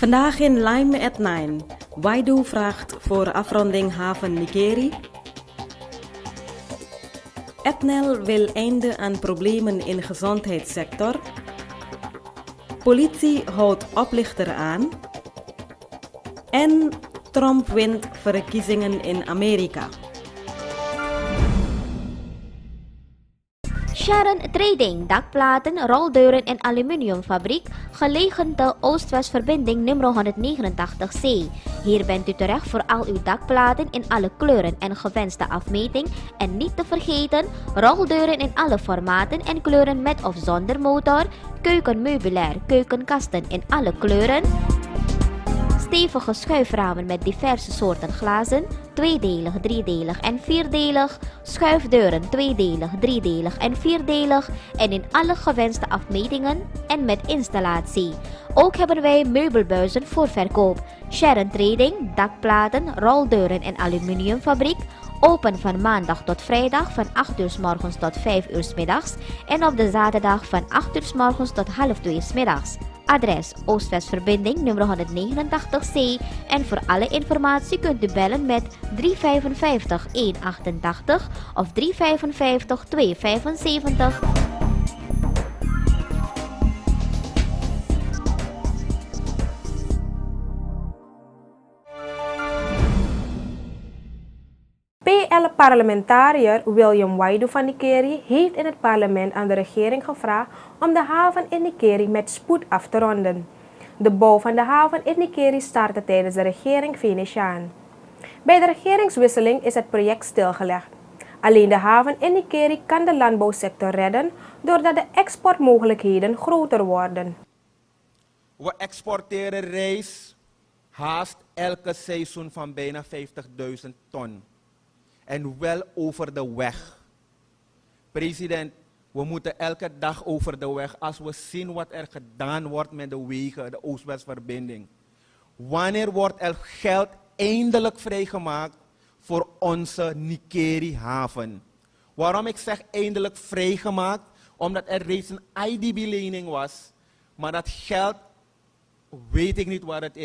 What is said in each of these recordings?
Vandaag in Lime at 9. Waidu vraagt voor afronding haven Nikeri. Etnel wil einde aan problemen in de gezondheidssector. Politie houdt oplichter aan. En Trump wint verkiezingen in Amerika. Sharon Trading, dakplaten, roldeuren en aluminiumfabriek, gelegen te Oost-West-verbinding nummer 189C. Hier bent u terecht voor al uw dakplaten in alle kleuren en gewenste afmeting. En niet te vergeten, roldeuren in alle formaten en kleuren met of zonder motor, keukenmeubilair, keukenkasten in alle kleuren, stevige schuiframen met diverse soorten glazen, tweedelig, driedelig en vierdelig, schuifdeuren tweedelig, driedelig en vierdelig en in alle gewenste afmetingen en met installatie. Ook hebben wij meubelbuizen voor verkoop. Sharon Trading, dakplaten, roldeuren en aluminiumfabriek. Open van maandag tot vrijdag van 8 uur 's morgens tot 5 uur 's middags en op de zaterdag van 8 uur 's morgens tot half 2 uur 's middags. Adres Oost-West-verbinding nummer 189C en voor alle informatie kunt u bellen met 355 188 of 355 275. PL-parlementariër William Waidu van Nikeri heeft in het parlement aan de regering gevraagd om de haven in Nikeri met spoed af te ronden. De bouw van de haven in Nikeri startte tijdens de regering Venetiaan. Bij de regeringswisseling is het project stilgelegd. Alleen de haven in Nikeri kan de landbouwsector redden doordat de exportmogelijkheden groter worden. We exporteren rijst haast elke seizoen van bijna 50.000 ton. En wel over de weg. President, we moeten elke dag over de weg als we zien wat er gedaan wordt met de wegen, de Oost-West-verbinding. Wanneer wordt er geld eindelijk vrijgemaakt voor onze Nikeri-haven? Waarom ik zeg eindelijk vrijgemaakt? Omdat er reeds een IDB-lening was, maar dat geld, weet ik niet waar het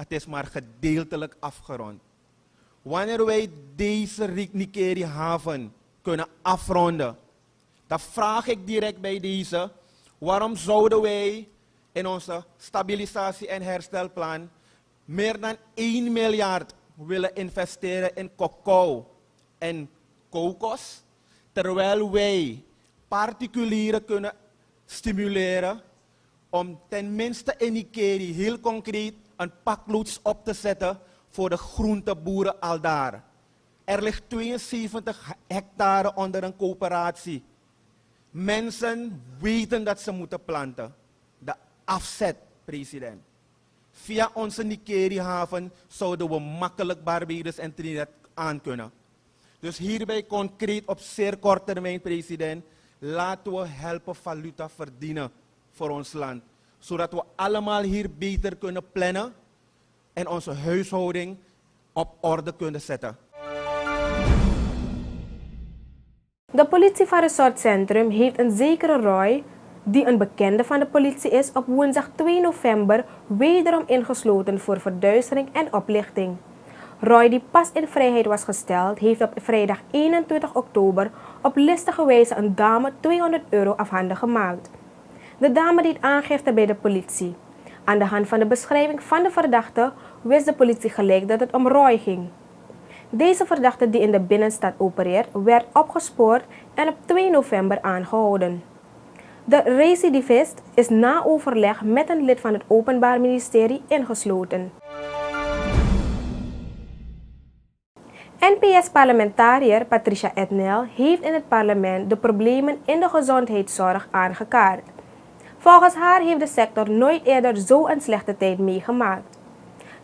is maar gedeeltelijk afgerond. Wanneer wij deze Nikeri-haven kunnen afronden, dan vraag ik direct bij deze, waarom zouden wij in onze stabilisatie- en herstelplan meer dan 1 miljard willen investeren in cacao en kokos, terwijl wij particulieren kunnen stimuleren om tenminste in Nikeri heel concreet een pakloods op te zetten voor de groenteboeren aldaar. Er ligt 72 hectare onder een coöperatie. Mensen weten dat ze moeten planten. De afzet, president. Via onze Nikeri-haven zouden we makkelijk Barbados en Trinidad aan kunnen. Dus hierbij concreet op zeer korte termijn, president, laten we helpen valuta verdienen voor ons land. Zodat we allemaal hier beter kunnen plannen en onze huishouding op orde kunnen zetten. De politie van Resort Centrum heeft een zekere Roy, die een bekende van de politie is, op woensdag 2 november wederom ingesloten voor verduistering en oplichting. Roy, die pas in vrijheid was gesteld, heeft op vrijdag 21 oktober op listige wijze een dame €200 afhandig gemaakt. De dame deed aangifte bij de politie. Aan de hand van de beschrijving van de verdachte wist de politie gelijk dat het om Roy ging. Deze verdachte, die in de binnenstad opereert, werd opgespoord en op 2 november aangehouden. De recidivist is na overleg met een lid van het Openbaar Ministerie ingesloten. NPS-parlementariër Patricia Etnel heeft in het parlement de problemen in de gezondheidszorg aangekaart. Volgens haar heeft de sector nooit eerder zo'n slechte tijd meegemaakt.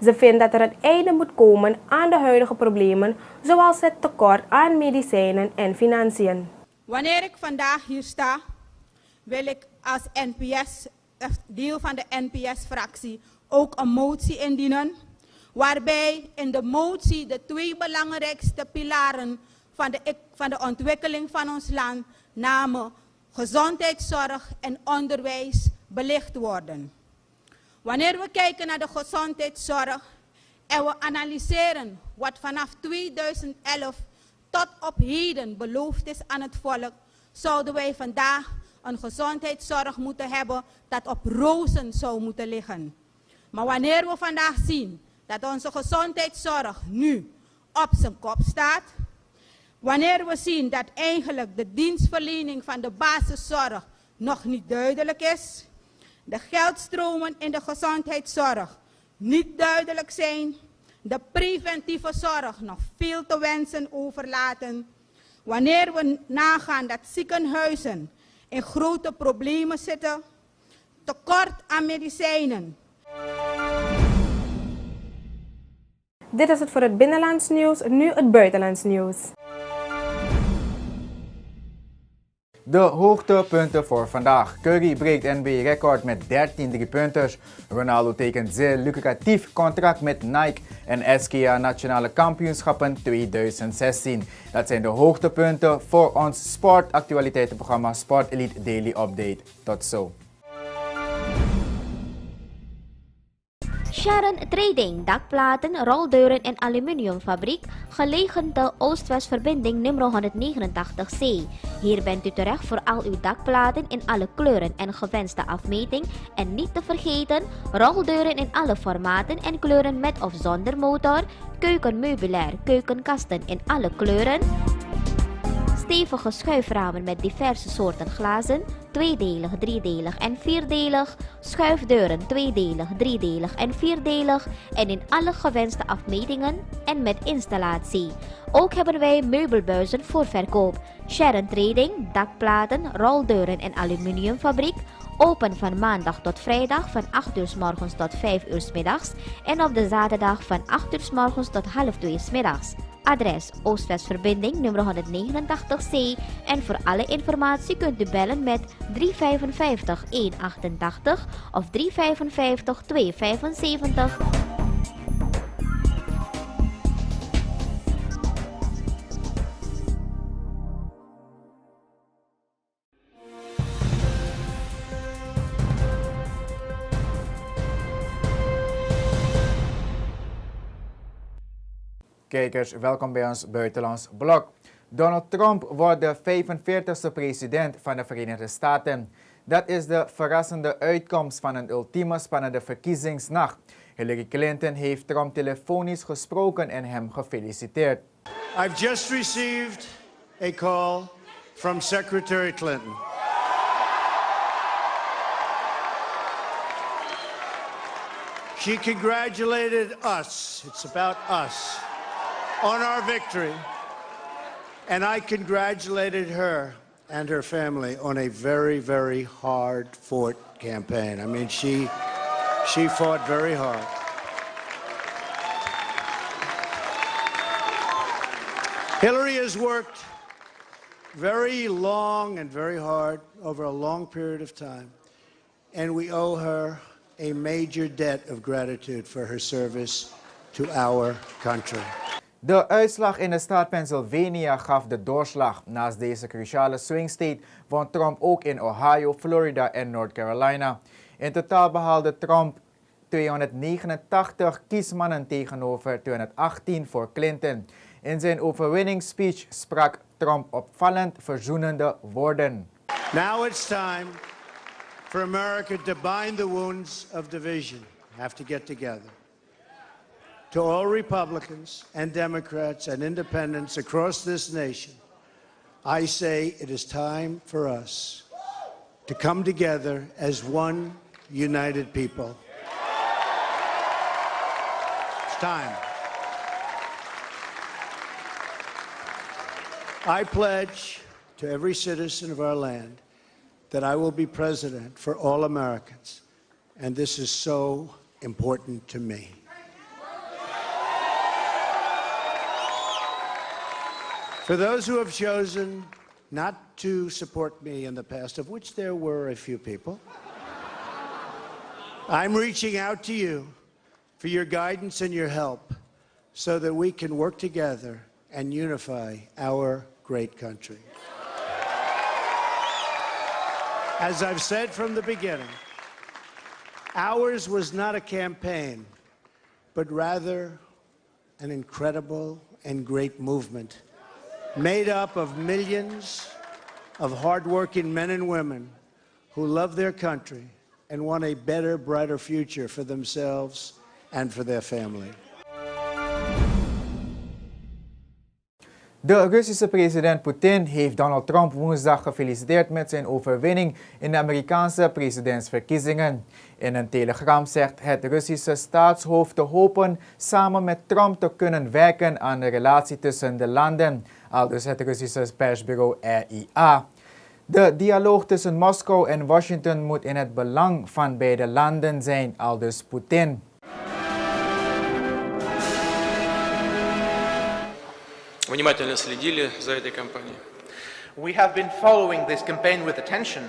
Ze vindt dat er een einde moet komen aan de huidige problemen, zoals het tekort aan medicijnen en financiën. Wanneer ik vandaag hier sta, wil ik als deel van de NPS-fractie ook een motie indienen, waarbij in de motie de 2 belangrijkste pilaren van de ontwikkeling van ons land, namelijk gezondheidszorg en onderwijs, belicht worden. Wanneer we kijken naar de gezondheidszorg en we analyseren wat vanaf 2011 tot op heden beloofd is aan het volk, zouden wij vandaag een gezondheidszorg moeten hebben dat op rozen zou moeten liggen. Maar wanneer we vandaag zien dat onze gezondheidszorg nu op zijn kop staat, wanneer we zien dat eigenlijk de dienstverlening van de basiszorg nog niet duidelijk is, de geldstromen in de gezondheidszorg niet duidelijk zijn, de preventieve zorg nog veel te wensen overlaten, wanneer we nagaan dat ziekenhuizen in grote problemen zitten, tekort aan medicijnen. Dit is het voor het binnenlands nieuws, nu het buitenlands nieuws. De hoogtepunten voor vandaag. Curry breekt NBA-record met 13 driepunters. Ronaldo tekent zeer lucratief contract met Nike en SKA Nationale Kampioenschappen 2016. Dat zijn de hoogtepunten voor ons sportactualiteitenprogramma Sport Elite Daily Update. Tot zo. Sharon Trading, dakplaten, roldeuren en aluminiumfabriek, gelegen te Oost-West-verbinding nummer 189C. Hier bent u terecht voor al uw dakplaten in alle kleuren en gewenste afmeting. En niet te vergeten, roldeuren in alle formaten en kleuren met of zonder motor, keukenmeubilair, keukenkasten in alle kleuren, stevige schuiframen met diverse soorten glazen, tweedelig, driedelig en vierdelig, schuifdeuren tweedelig, driedelig en vierdelig en in alle gewenste afmetingen en met installatie. Ook hebben wij meubelbuizen voor verkoop. Sharon Trading, dakplaten, roldeuren en aluminiumfabriek. Open van maandag tot vrijdag van 8 uur 's morgens tot 5 uur 's middags en op de zaterdag van 8 uur 's morgens tot half 2 's middags. Adres Oost-West-verbinding nummer 189C en voor alle informatie kunt u bellen met 355 188 of 355 275. Kijkers, welkom bij ons buitenlands blog. Donald Trump wordt de 45ste president van de Verenigde Staten. Dat is de verrassende uitkomst van een ultieme spannende verkiezingsnacht. Hillary Clinton heeft Trump telefonisch gesproken en hem gefeliciteerd. I've just received a call from Secretary Clinton. She congratulated us, it's about us, on our victory. And I congratulated her and her family on a very, very hard-fought campaign. I mean, she fought very hard. Hillary has worked very long and very hard over a long period of time, and we owe her a major debt of gratitude for her service to our country. De uitslag in de staat Pennsylvania gaf de doorslag. Naast deze cruciale swing state won Trump ook in Ohio, Florida en North Carolina. In totaal behaalde Trump 289 kiesmannen tegenover 218 voor Clinton. In zijn overwinningsspeech sprak Trump opvallend verzoenende woorden. Now it's time for America to bind the wounds of division. Have to get together. To all Republicans and Democrats and independents across this nation, I say it is time for us to come together as one united people. It's time. I pledge to every citizen of our land that I will be president for all Americans, and this is so important to me. For those who have chosen not to support me in the past, of which there were a few people, I'm reaching out to you for your guidance and your help so that we can work together and unify our great country. As I've said from the beginning, Ours was not a campaign, but rather an incredible and great movement made up of millions of hardworking men and women who love their country and want a better, brighter future for themselves and for their family. De Russische president Poetin heeft Donald Trump woensdag gefeliciteerd met zijn overwinning in de Amerikaanse presidentsverkiezingen. In een telegram zegt het Russische staatshoofd te hopen samen met Trump te kunnen werken aan de relatie tussen de landen, aldus het Russische persbureau RIA. De dialoog tussen Moskou en Washington moet in het belang van beide landen zijn, aldus Poetin. Внимательно следили за этой кампанией. We have been following this campaign with attention.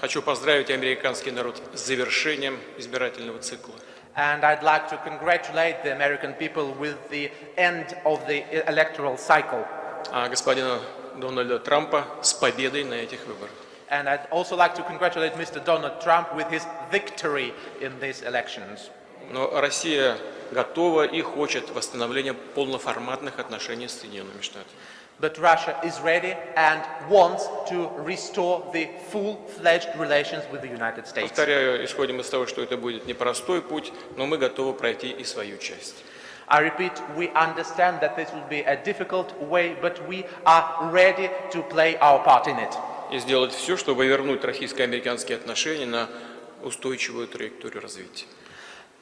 Хочу поздравить американский народ с завершением избирательного цикла. And I'd like to congratulate the American people with the end of the electoral cycle. А господина Дональда Трампа с победой на этих выборах. And I'd also like to congratulate Mr. Donald Trump with his victory in these elections. Но Россия готова и хочет восстановления полноформатных отношений с Соединенными Штатами. But Russia is ready and wants to restore the full-fledged relations with the United States. Повторяю, исходим из того, что это будет непростой путь, но мы готовы пройти и свою часть. I repeat, we understand that this will be a difficult way, but we are ready to play our part in it. И сделать все, чтобы вернуть российско-американские отношения на устойчивую траекторию развития.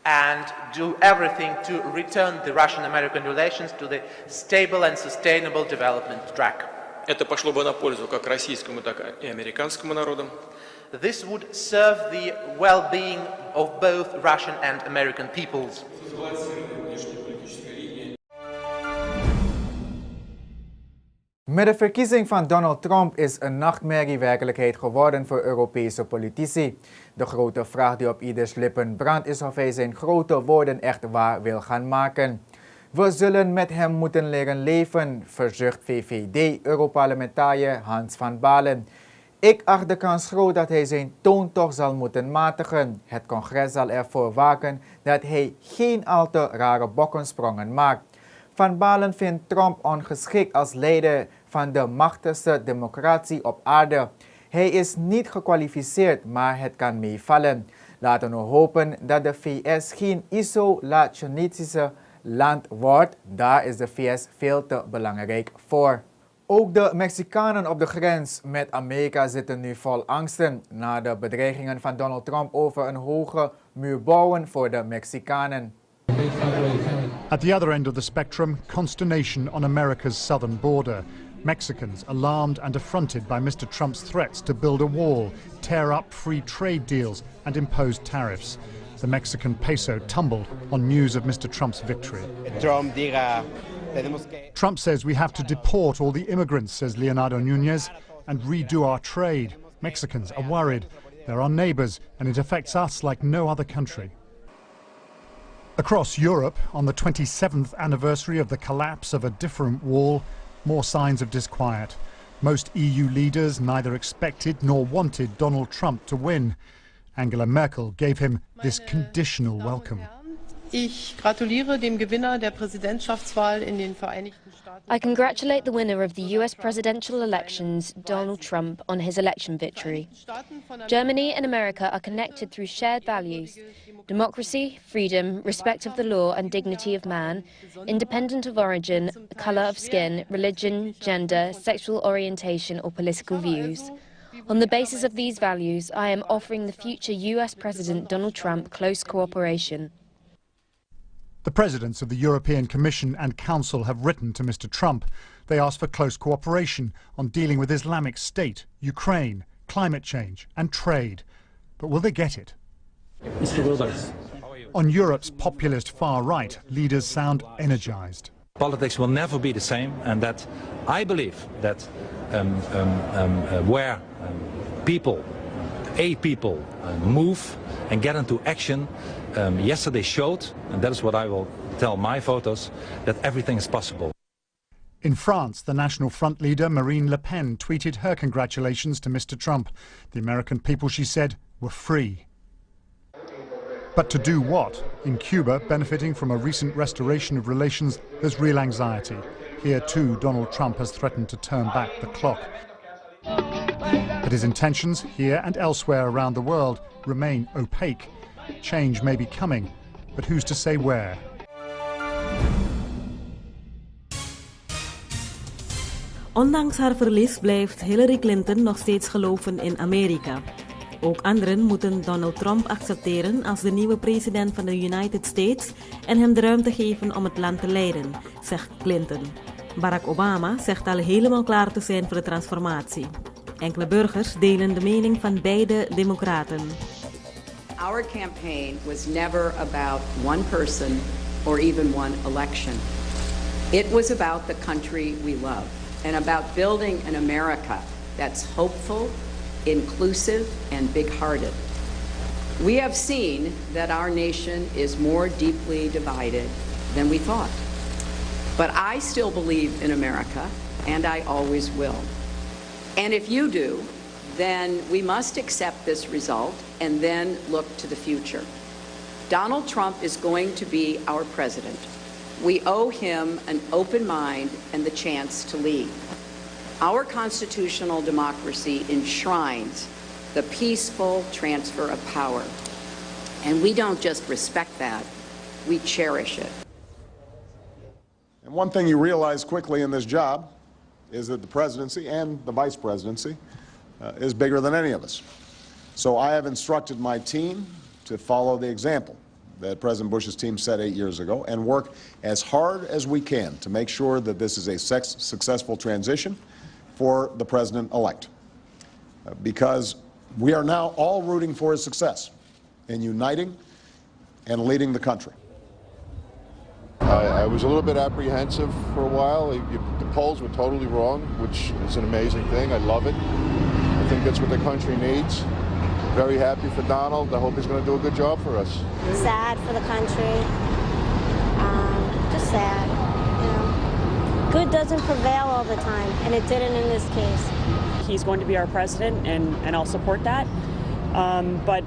And do everything to return the Russian-American relations to the stable and sustainable development track. Это пошло бы на пользу как российскому, так и американскому народам. This would serve the well-being of both Russian and American peoples. Met de verkiezing van Donald Trump is een nachtmerrie werkelijkheid geworden voor Europese politici. De grote vraag die op ieders lippen brandt is of hij zijn grote woorden echt waar wil gaan maken. We zullen met hem moeten leren leven, verzucht VVD-Europarlementariër Hans van Balen. Ik acht de kans groot dat hij zijn toon toch zal moeten matigen. Het congres zal ervoor waken dat hij geen al te rare bokkensprongen maakt. Van Balen vindt Trump ongeschikt als leider van de machtigste democratie op aarde. Hij is niet gekwalificeerd, maar het kan meevallen. Laten we hopen dat de VS geen isolationistische land wordt. Daar is de VS veel te belangrijk voor. Ook de Mexicanen op de grens met Amerika zitten nu vol angsten na de bedreigingen van Donald Trump over een hoge muur bouwen voor de Mexicanen. At the other end of the spectrum, consternation on America's southern border. Mexicans alarmed and affronted by Mr. Trump's threats to build a wall, tear up free trade deals and impose tariffs. The Mexican peso tumbled on news of Mr. Trump's victory. Trump says we have to deport all the immigrants, says Leonardo Nunez, and redo our trade. Mexicans are worried. They're our neighbors and it affects us like no other country. Across Europe, on the 27th anniversary of the collapse of a different wall, more signs of disquiet. Most EU leaders neither expected nor wanted Donald Trump to win. Angela Merkel gave him this conditional welcome. Ich gratuliere dem Gewinner der Präsidentschaftswahl in den Vereinigten Staaten. I congratulate the winner of the US presidential elections, Donald Trump, on his election victory. Germany and America are connected through shared values: democracy, freedom, respect of the law and dignity of man, independent of origin, color of skin, religion, gender, sexual orientation or political views. On the basis of these values, I am offering the future US President Donald Trump close cooperation. The presidents of the European Commission and Council have written to Mr. Trump. They ask for close cooperation on dealing with Islamic State, Ukraine, climate change and trade. But will they get it? On Europe's populist far right, leaders sound energized. Politics will never be the same, and that I believe that where people move and get into action, yesterday showed, and that is what I will tell my voters, that everything is possible. In France, the National Front leader Marine Le Pen tweeted her congratulations to Mr. Trump. The American people, she said, were free. But to do what? In Cuba, benefiting from a recent restoration of relations, there's real anxiety. Here too, Donald Trump has threatened to turn back the clock. But his intentions, here and elsewhere around the world, remain opaque. Change may be coming, but who's to say where? Ondanks haar verlies blijft Hillary Clinton nog steeds geloven in Amerika. Ook anderen moeten Donald Trump accepteren als de nieuwe president van de United States en hem de ruimte geven om het land te leiden, zegt Clinton. Barack Obama zegt al helemaal klaar te zijn voor de transformatie. Enkele burgers delen de mening van beide democraten. Our campaign was never about one person or even one election. It was about the country we love and about building an America that's hopeful, inclusive, and big-hearted. We have seen that our nation is more deeply divided than we thought. But I still believe in America, and I always will. And if you do, then we must accept this result and then look to the future. Donald Trump is going to be our president. We owe him an open mind and the chance to lead. Our constitutional democracy enshrines the peaceful transfer of power. And we don't just respect that, we cherish it. And one thing you realize quickly in this job is that the presidency and the vice presidency is bigger than any of us. So I have instructed my team to follow the example that President Bush's team set 8 years ago and work as hard as we can to make sure that this is a successful transition for the president-elect. Because we are now all rooting for his success in uniting and leading the country. I was a little bit apprehensive for a while. The polls were totally wrong, which is an amazing thing. I love it. I think that's what the country needs. Very happy for Donald. I hope he's going to do a good job for us. Sad for the country. Just sad. You know, good doesn't prevail all the time, and it didn't in this case. He's going to be our president, and I'll support that. But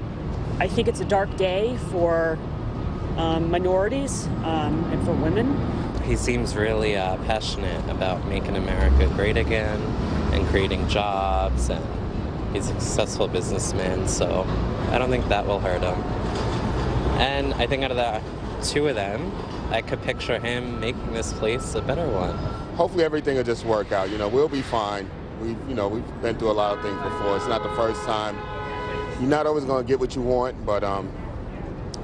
I think it's a dark day for minorities and for women. He seems really passionate about making America great again and creating jobs, and he's a successful businessman, so I don't think that will hurt him. And I think out of the two of them, I could picture him making this place a better one. Hopefully everything will just work out. You know, we'll be fine. We've been through a lot of things before. It's not the first time. You're not always going to get what you want, but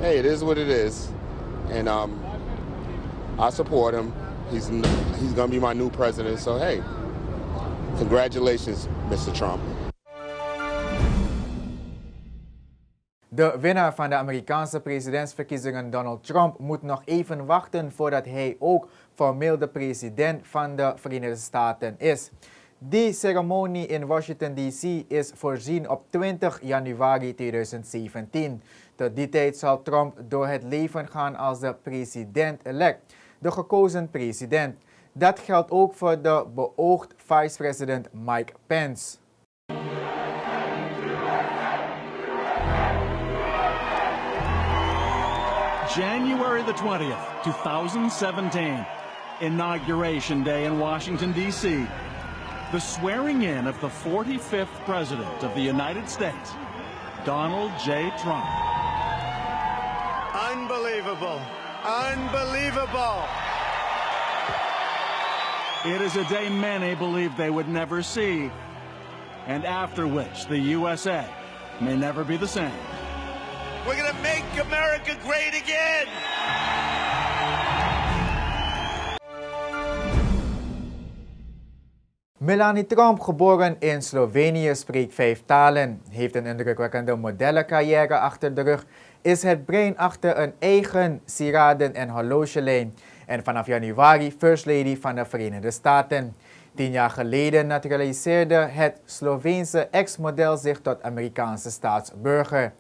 hey, it is what it is, and I support him. He's going to be my new president, so hey, congratulations, Mr. Trump. De winnaar van de Amerikaanse presidentsverkiezingen, Donald Trump, moet nog even wachten voordat hij ook formeel de president van de Verenigde Staten is. Die ceremonie in Washington D.C. is voorzien op 20 januari 2017. Tot die tijd zal Trump door het leven gaan als de president-elect, de gekozen president. Dat geldt ook voor de beoogd vice-president Mike Pence. January the 20th, 2017, Inauguration Day in Washington, D.C. The swearing in of the 45th President of the United States, Donald J. Trump. Unbelievable. Unbelievable. It is a day many believed they would never see, and after which the USA may never be the same. We're going to make America great again. Melania Trump, geboren in Slovenië, spreekt 5 talen, heeft een indrukwekkende modellencarrière achter de rug, is het brein achter een eigen sieraden- en horlogelijn en vanaf januari First Lady van de Verenigde Staten. 10 jaar geleden naturaliseerde het Sloveense ex-model zich tot Amerikaanse staatsburger.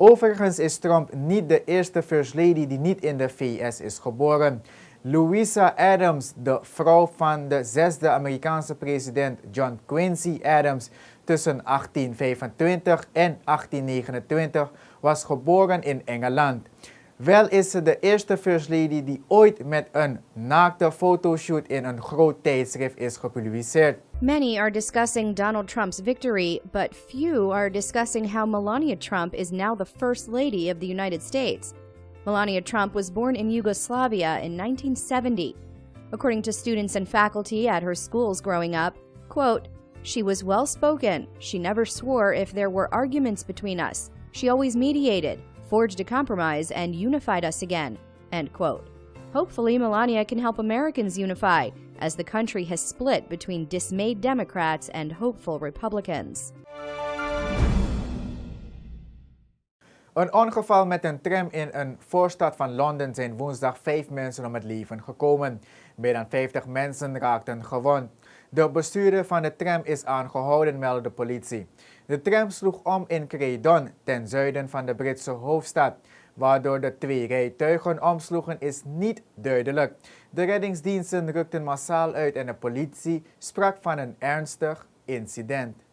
Overigens is Trump niet de eerste First Lady die niet in de VS is geboren. Louisa Adams, de vrouw van de 6e Amerikaanse president John Quincy Adams, tussen 1825 en 1829 was geboren in Engeland. Wel is ze de eerste First Lady die ooit met een naakte fotoshoot in een groot tijdschrift is gepubliceerd. Many are discussing Donald Trump's victory, but few are discussing how Melania Trump is now the First Lady of the United States. Melania Trump was born in Yugoslavia in 1970. According to students and faculty at her schools growing up, quote, "She was well-spoken. She never swore if there were arguments between us. She always mediated, forged a compromise, and unified us again," end quote. Hopefully, Melania can help Americans unify, as the country has split between dismayed Democrats and hopeful Republicans. Een ongeval met een tram in een voorstad van Londen zijn woensdag 5 mensen om het leven gekomen. Meer dan 50 mensen raakten gewond. De bestuurder van de tram is aangehouden, meldde de politie. De tram sloeg om in Croydon, ten zuiden van de Britse hoofdstad. Waardoor de 2 rijtuigen omsloegen is niet duidelijk. De reddingsdiensten rukten massaal uit en de politie sprak van een ernstig incident.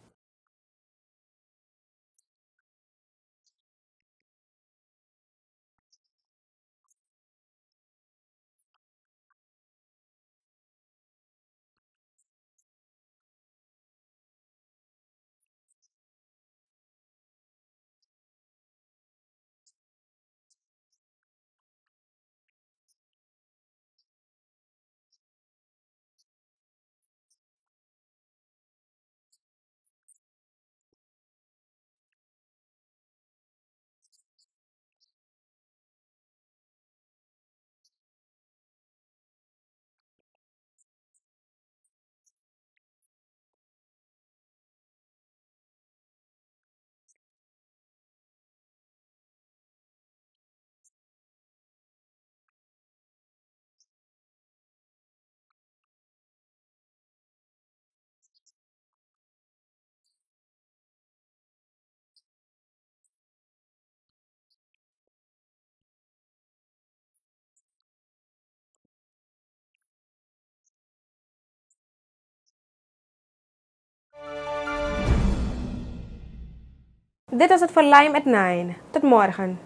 Dit was het voor Lime at 9. Tot morgen.